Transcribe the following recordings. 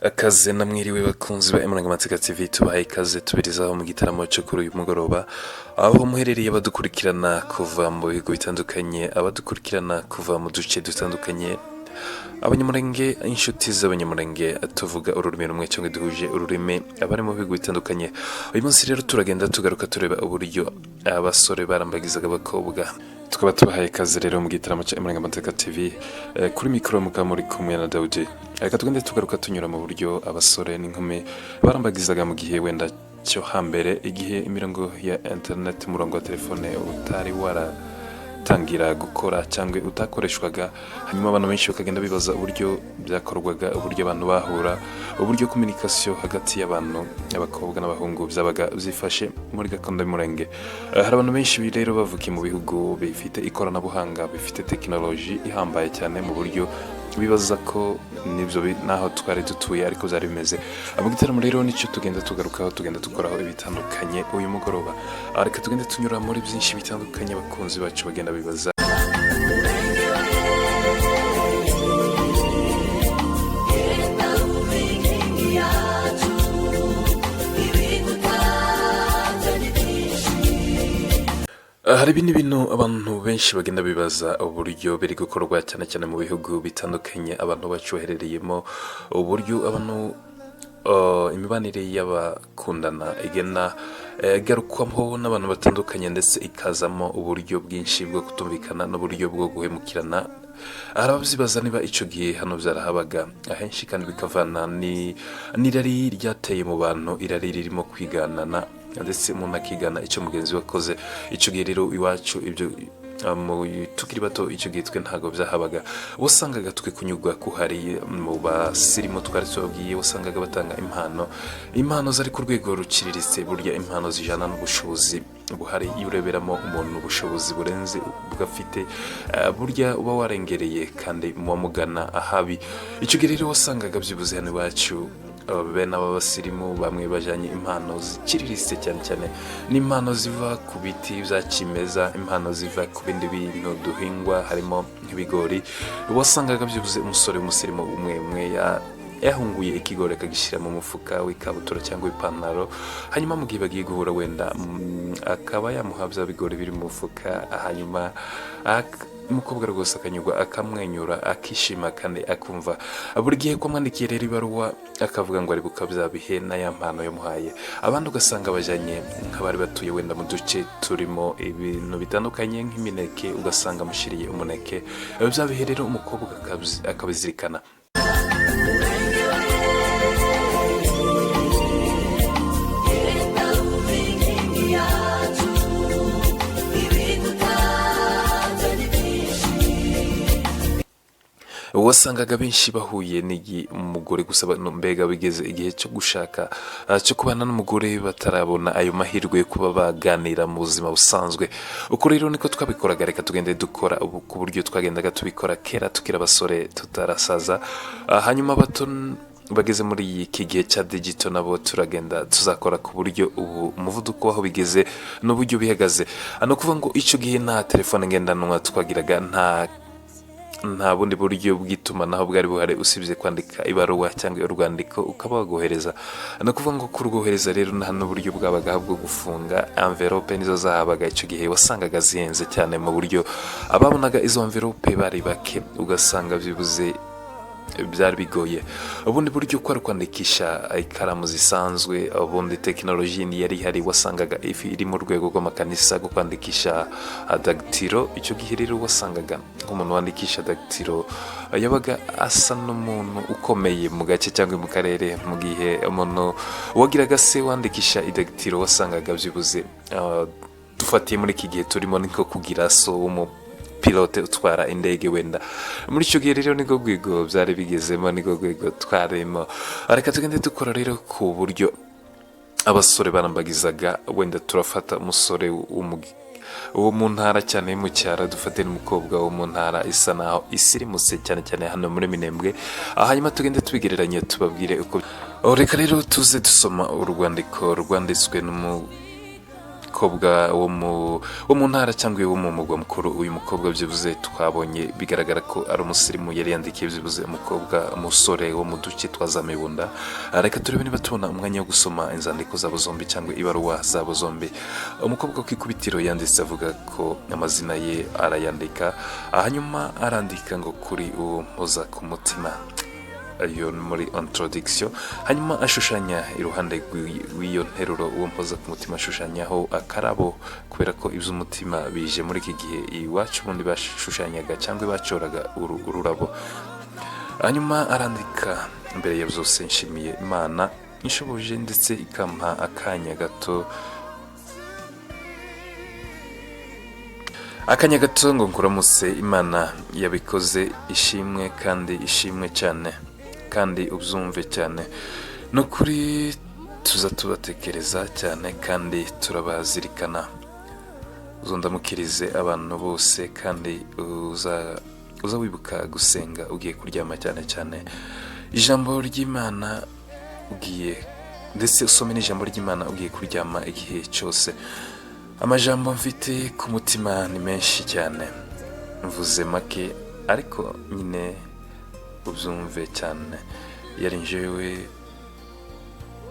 Akaze namwiriwe bakunzi ba Amarangamateka TV, tubahaye ikaze tubirizaho mu gitaramo cyo kuri uyu mugoroba, aho muherereye abadukurikirana kuva mu bihugu bitandukanye, abadukurikirana kuva mu duce dutandukanye, abanyamurenge, inshuti z'abanyamurenge tuvuga ururimi rumwe cyangwa duhuje ururimi, abari mu bihugu bitandukanye. Uyu munsi rero turagenda tugaruka tureba uburyo abasore barambagizaga abakobwa. Tukaba tubahaye ikaze rero mu gitaramo cya Amarangamateka TV, kuri mikoro mukaba muri kumwe na Daudi. Reka tugende tugaruka tunyura mu buryo abasore n'inkumi barambagizaga mu gihe wenda cyo hambere, igihe imirongo ya internet, umurongo wa telefone utari waratangira gukora cyangwa utakoreshwaga. Hanyuma abantu benshi bakagenda bibaza uburyo byakorwaga, uburyo abantu bahura, uburyo communication hagati y'abantu, abakobwa n'abahungu byabaga byifashe muri gakondo y'umurenge. Hari abantu benshi rero bavukiye mu bihugu bifite ikoranabuhanga, bifite tekinoloji ihambaye cyane, mu buryo bibaza ko nibyo naho twari dutuye ariko byari bimeze. Mu gitaramo rero nicyo tugenda tugarukaho, tugenda dukoraho ibitandukanye uyu mugoroba. Reka tugende tunyura muri byinshi bitandukanye abakunzi bacu bagenda bibaza. Hari ibindi bintu abantu benshi bagenda bibaza uburyo biri gukorwa cyane cyane mu bihugu bitandukanye abantu bacoherereyemo, uburyo abantu imibanire y'abakundana igena garukwamo n'abantu batandukanye, ndetse ikazamo uburyo bwinshi bwo kutumvikana n'uburyo bwo guhemukirana. Hari ababyibaza niba icyo gihe hano byarahabaga ahenshi, kandi bikavana n'irari ryateye mu bantu, irari ririmo kwiganana, ndetse umuntu akigana icyo mugenzi we akoze. Icyo gihe rero iwacu ibyo tukiri bato, icyo gihe twe ntabwo byahabaga. Wasangaga twe kunyurwa kuhari mu basirimu twari tubabwiye, wasangaga batanga impano zari ku rwego ruciriritse, burya impano zijana n'ubushobozi buhari. Iyo ureberamo umuntu ubushobozi burenze bwafite, burya uba warengereye kandi muwamugana ahabi. Icyo gihe rero wasangaga byibuze hano iwacu bene aba basirimu bamwe bajyanye impano ziciriritse cyane cyane, n'impano ziva ku biti bya kimeza, impano ziva ku bindi bintu duhingwa harimo nk'ibigori. Wasangaga byibuze umusore w'umusirimu umwe yahunguye ikigori akagishyira mu mufuka w'ikabutura cyangwa ipantaro, hanyuma mu gihe bagiye guhura wenda akaba yamuha bya bigori biri mu mufuka, hanyuma umukobwa rwose akanyurwa, akamwenyura, akishima kandi akumva. Buri gihe ko amwandikiye rero ibaruwa akavuga ngo ari bukabya bihe na ya mpano yamuhaye. Abandi ugasanga bajyanye nk'abari batuye wenda mu duce turimo ibintu bitandukanye nk'imineke, ugasanga amushyiriye umuneke. Bya bihe rero umukobwa akabizirikana. Wasangaga benshi bahuye n'umugore gusa, mbega bigeze igihe cyo gushaka, cyo kubana n'umugore batarabona ayo mahirwe yo kuba baganira mu buzima busanzwe. Uko rero niko twabikoraga. Reka tugende dukora ku buryo twagendaga tubikora kera tukiri abasore tutarasaza. Hanyuma bato bageze muri iki gihe cya digito, nabo turagenda tuzakora ku buryo ubu umuvuduko waho bigeze n'uburyo bihagaze. Ni ukuvuga ngo icyo gihe nta telefone ngendanwa twagiraga, nta bundi buryo bw'itumanaho bwari buhari usibye kwandika ibaruwa cyangwa urwandiko ukaba wagohereza. Ni ukuvuga ngo kurwohereza rero nta n'uburyo bwabaga bwo gufunga envelope, nizo zahabaga icyo gihe. Wasangaga zihenze cyane mu buryo ababonaga izo envelope bari bake, ugasanga byibuze byari bigoye. Ubundi buryo ko ari kwandikisha ikaramu zisanzwe, ubundi tekinoloji yari ihari. Wasangaga iri mu rwego rw'amakanisa rwo kwandikisha dagitiro. Icyo gihe rero wasangaga nk'umuntu wandikisha dagitiro yabaga asa n'umuntu ukomeye mu gace cyangwa mu karere, mu gihe umuntu wagiraga se wandikisha idagitiro wasangaga byibuze, dufatiye muri iki gihe turimo, niko kugira so pilote utwara indege wenda. Muri icyo gihe rero niko rwego byari bigezemo, niko rwego twarimo. Reka tugende dukora rero ku buryo abasore barambagizaga. Wenda turafata umusore wo mu ntara cyane mu cyaro, dufate n'umukobwa wo mu ntara isa naho isirimutse cyane cyane hano muri Minembwe. Hanyuma tugende tubigereranye tubabwire uko. Reka rero tuze dusoma urwandiko rwanditswe mukobwa wo mu ntara cyangwa wo mu mugwa mukuru. Uyu mukobwa byibuze twabonye bigaragara ko ari umusirimu, yari yandikiye byibuze umusore wo mu duce twa za Mibunda. Reka turebe niba tubona umwanya wo gusoma inzandiko zabo zombi cyangwa ibaruwa zabo zombi. Umukobwa ku ikubitiro yanditse avuga ko amazina ye arayandika, hanyuma arandika ngo kuri uwo mpoza ku mutima, iyo muri introduction, hanyuma ashushanya iruhande rw'iyo nteruro uwo mpoza ku mutima, ashushanyaho akarabo, kubera ko iby'umutima bije muri iki gihe iwacu ubundi bashushanyaga cyangwa bacoraga ururabo. Hanyuma arandika, mbere ya byose nshimiye Imana inshoboje ndetse ikampa akanya gato ngo nkuramutse. Imana yabikoze, ishimwe kandi ishimwe cyane, kandi ubyumve cyane. Ni ukuri tuza tubatekereza cyane kandi turabazirikana. Uzondamukirize abantu bose kandi uza wibuka gusenga ugiye kuryama cyane cyane. Ijambo ry'Imana ugiye ndetse usome n'ijambo ry'Imana ugiye kuryama igihe cyose. Amajambo mfite ku mutima ni menshi cyane, mvuze make ariko nyine ubyumve cyane. Yari njyewe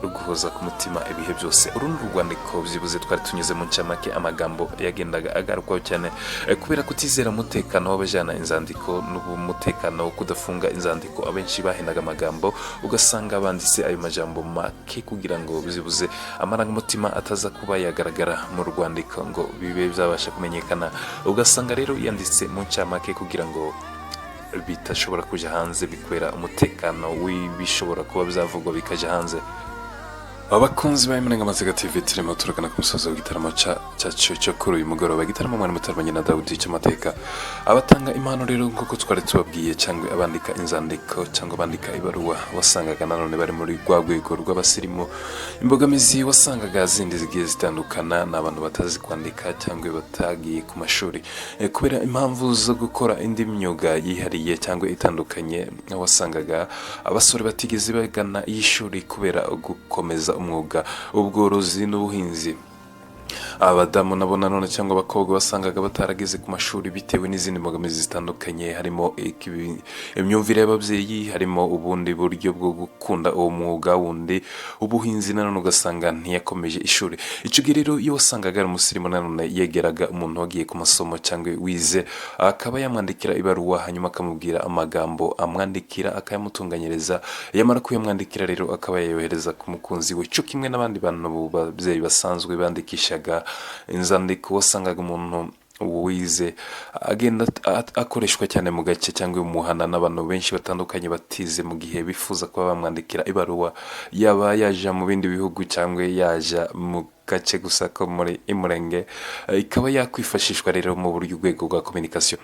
ruguhoza ku mutima ibihe byose. Uru ni urwandiko byibuze twari tunyuze mu ncamake, amagambo yagendaga agarukwaho cyane kubera kutizera umutekano w'abajyana inzandiko n'umutekano wo kudafunga inzandiko. Abenshi bahendaga amagambo, ugasanga banditse ayo majambo make kugira ngo byibuze amarangamutima ataza kuba yagaragara mu rwandiko ngo bibe byabasha kumenyekana. Ugasanga rero yanditse mu ncamake kugira ngo bitashobora kujya hanze, bikwera umutekano w'ibishobora kuba byavugwa bikajya hanze. Abakunzi ba Imurengamateka TV, turimo turagana ku musozi w'igitaramo cyacu cyo kuri uyu mugoroba. Igitaramo mwari mutarabanye na Dawudi cy'amateka. Abatanga impano rero nk'uko twari tubabwiye, cyangwa abandika inzandiko cyangwa abandika ibaruwa, wasangaga nanone bari muri rwa rwego rw'abasirimu. Imbogamizi wasangaga zindi zigiye zitandukana n'abantu batazi kwandika cyangwa batagiye ku mashuri kubera impamvu zo gukora indi myuga yihariye cyangwa itandukanye. Wasangaga abasore batigeze bagana y'ishuri kubera gukomeza umwuga ubworozi n'ubuhinzi. Abadamu nabo nanone cyangwa abakobwa basangaga batarageze ku mashuri bitewe n'izindi mbogamizi zitandukanye, harimo imyumvire y'ababyeyi, harimo ubundi buryo bwo gukunda uwo mwuga wundi ubuhinzi, nanone ugasanga ntiyakomeje ishuri. Icyo gihe rero iyo wasangaga ari umusirimu nanone yegeraga umuntu wagiye ku masomo cyangwa wize, akaba yamwandikira ibaruwa, hanyuma akamubwira amagambo amwandikira, akayamutunganyiriza. Yamara kuyamwandikira rero akaba yayohereza ku mukunzi we. Cyo kimwe n'abandi bantu babyeyi basanzwe bandikishaga inzandiko, wasangaga umuntu wize agenda akoreshwa cyane mu gace cyangwa umuhana n'abantu benshi batandukanye batize, mu gihe bifuza kuba bamwandikira ibaruwa, yaba yaja mu bindi bihugu cyangwa yaja mu gace gusa ko muri Imurenge, ikaba yakwifashishwa rero mu buryo rwego rwa communication.